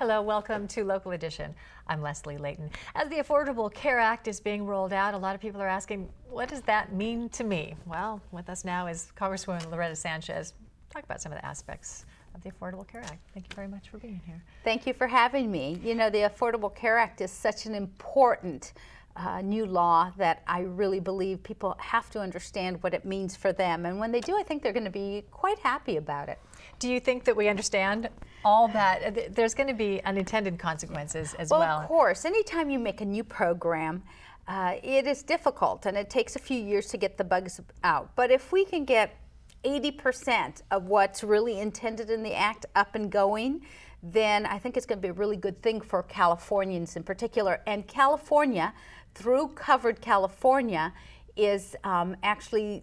Hello, welcome to Local Edition. I'm Leslie Leyton. As the Affordable Care Act is being rolled out, a lot of people are asking, what does that mean to me? Well, with us now is Congresswoman Loretta Sanchez. Talk about some of the aspects of the Affordable Care Act. Thank you very much for being here. Thank you for having me. You know, the Affordable Care Act is such an important new law that I really believe people have to understand what it means for them. And when they do, I think they're going to be quite happy about it. Do you think that we understand all that? There's going to be unintended consequences as well. Well, of course. Anytime you make a new program, it is difficult and it takes a few years to get the bugs out. But if we can get 80% of what's really intended in the act up and going, then I think it's going to be a really good thing for Californians in particular. And California, through Covered California, is actually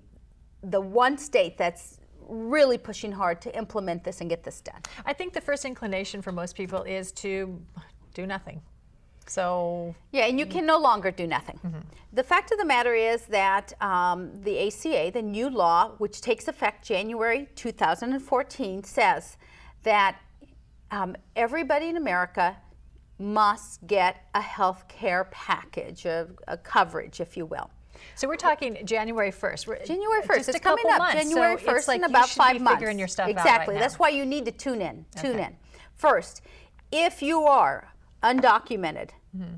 the one state that's really pushing hard to implement this and get this done. I think the first inclination for most people is to do nothing. So yeah, and you can no longer do nothing. Mm-hmm. The fact of the matter is that the ACA, the new law, which takes effect January 2014, says that everybody in America must get a health care package, a coverage, if you will. So we're talking January 1st. January 1st. Just it's a couple coming up. Months. January so 1st like in about 5 months. Figuring your stuff exactly. out right That's now. why you need to tune in. Tune okay. in. First, if you are undocumented, mm-hmm.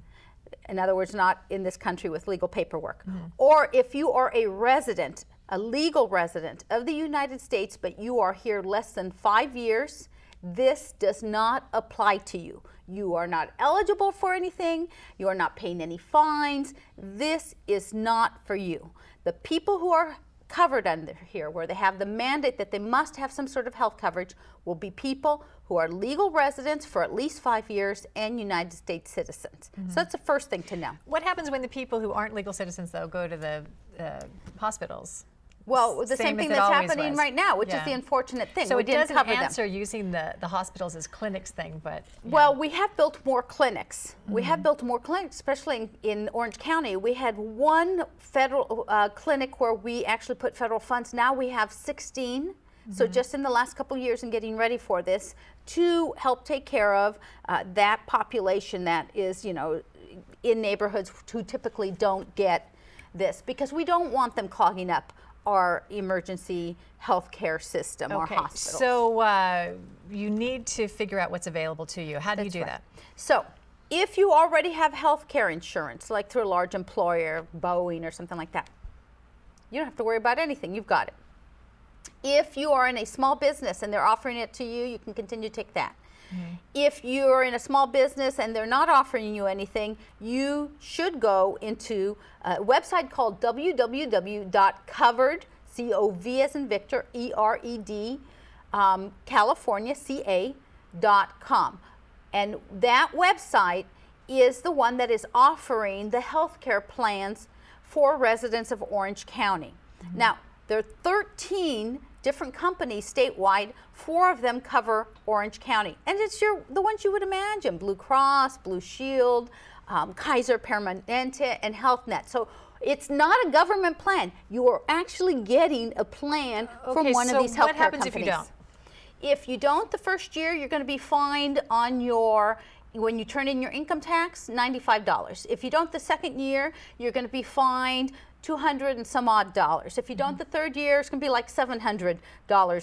in other words, not in this country with legal paperwork, mm-hmm. or if you are a resident, a legal resident of the United States, but you are here less than 5 years, this does not apply to you. You are not eligible for anything. You are not paying any fines. This is not for you. The people who are covered under here, where they have the mandate that they must have some sort of health coverage, will be people who are legal residents for at least 5 years and United States citizens. Mm-hmm. So that's the first thing to know. What happens when the people who aren't legal citizens, though, go to the hospitals? Well, the same thing that's happening right now, which is the unfortunate thing. So we it didn't doesn't cover answer them. using the hospitals as clinics thing, but... Well, we have built more clinics. Mm-hmm. We have built more clinics, especially in Orange County. We had one federal clinic where we actually put federal funds. Now we have 16. Mm-hmm. So just in the last couple of years and getting ready for this, to help take care of that population that is, you know, in neighborhoods who typically don't get this, because we don't want them clogging up our emergency health care system, our hospitals. So you need to figure out what's available to you. How do you do that? So if you already have health care insurance, like through a large employer, Boeing or something like that, you don't have to worry about anything. You've got it. If you are in a small business and they're offering it to you, you can continue to take that. Mm-hmm. If you're in a small business and they're not offering you anything, you should go into a website called www.covered, C-O-V as in Victor, E-R-E-D, CaliforniaCA.com. And that website is the one that is offering the health care plans for residents of Orange County. Mm-hmm. Now, there are 13 different companies statewide. 4 of them cover Orange County. And it's the ones you would imagine: Blue Cross, Blue Shield, Kaiser Permanente, and HealthNet. So it's not a government plan. You are actually getting a plan from one of these healthcare companies. What happens if you don't? If you don't, the first year you're going to be fined on when you turn in your income tax, $95. If you don't the second year, you're going to be fined $200 and some odd dollars. If you don't the third year, it's going to be like $700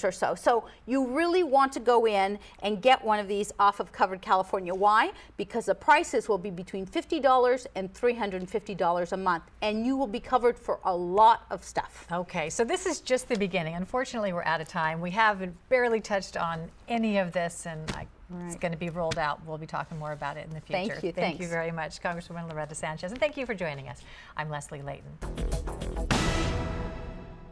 or so. So you really want to go in and get one of these off of Covered California. Why? Because the prices will be between $50 and $350 a month, and you will be covered for a lot of stuff. Okay, so this is just the beginning. Unfortunately, we're out of time. We haven't barely touched on any of this, and it's going to be rolled out. We'll be talking more about it in the future. Thank you. Thank you very much, Congresswoman Loretta Sanchez, and thank you for joining us. I'm Leslie Leyton.